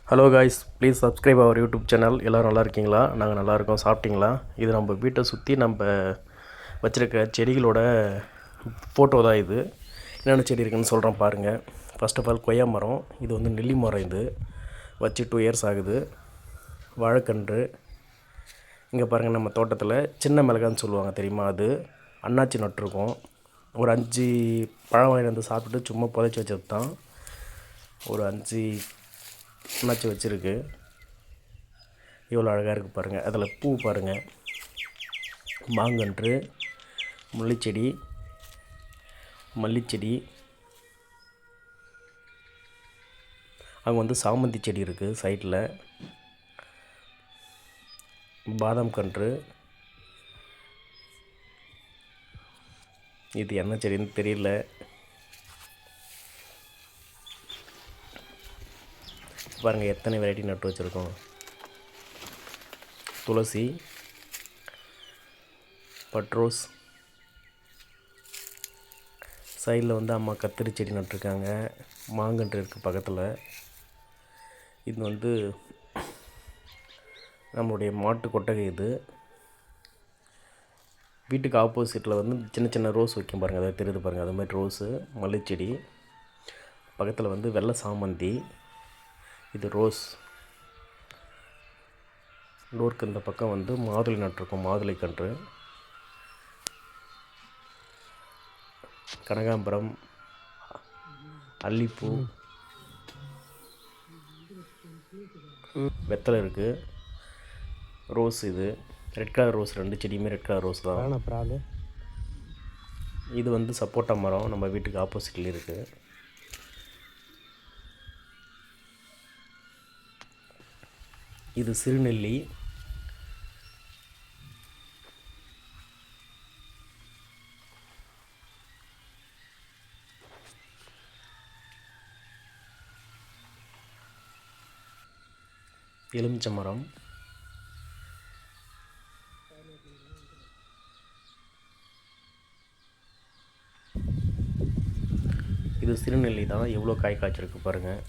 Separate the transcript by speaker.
Speaker 1: Hello guys, please subscribe our YouTube channel. எல்லோரும் நல்லா இருக்கீங்களா? நாங்கள் நல்லா இருக்கோம். சாப்பிட்டீங்களா? இது நம்ம வீட்டை சுற்றி நம்ம வச்சுருக்க செடிகளோட ஃபோட்டோ தான் இது. என்னென்ன செடி இருக்குதுன்னு சொல்கிறோம் பாருங்கள். ஃபஸ்ட் ஆஃப் ஆல் கொய்யா மரம். இது வந்து நெல்லி மரம். இது வச்சு 2 இயர்ஸ் ஆகுது. வாழைக்கன்று. இங்கே பாருங்கள், நம்ம தோட்டத்தில் சின்ன மிளகான்னு சொல்லுவாங்க தெரியுமா, அது அன்னாச்சி நட்டுருக்கோம். ஒரு 5 பழம் வாங்கி வந்து சாப்பிட்டுட்டு சும்மா புதைச்சி வச்சது தான். ஒரு 5 அன்னாச்சி வச்சுருக்கு. எவ்வளோ அழகாக இருக்குது பாருங்கள். அதில் பூ பாருங்கள். மாங்கன்று, முல்லைச்செடி, மல்லிச்செடி, அங்கே வந்து சாமந்தி செடி இருக்குது சைடில். பாதாம் கன்று. இது என்ன செடின்னு தெரியல. பாருங்கள் எத்தனை வெரைட்டி நட்டு வச்சுருக்கோம். துளசி, பட்ரோஸ். சைடில் வந்து அம்மா கத்திரி செடி நட்டுருக்காங்க. மாங்கன்று இருக்குது பக்கத்தில். இது வந்து நம்மளுடைய மாட்டு கொட்டகை. இது வீட்டுக்கு ஆப்போசிட்டில் வந்து சின்ன சின்ன ரோஸ் வைக்கும் பாருங்கள், அதை தெரியுது பாருங்கள். அது மாதிரி ரோஸு, மல்லிச்செடி. பக்கத்தில் வந்து வெள்ளை சாமந்தி. இது ரோஸ். டோருக்கு இந்த பக்கம் வந்து மாதுளை நட்டிருக்கோம், மாதுளை கன்று. கனகாம்பரம், அல்லிப்பூ, வெத்தலை இருக்குது. ரோஸ். இது ரெட் கலர் ரோஸ். 2 செடியுமே ரெட் கலர் ரோஸ் தான். இது வந்து சப்போட்டா மரம் நம்ம வீட்டுக்கு ஆப்போசிட்டில் இருக்குது. இது சிறுநெல்லி. எலுமிச்சை மரம். இது சிறுநெல்லி தான். எவ்வளோ காய் காய்ச்சிருக்கு பாருங்கள்.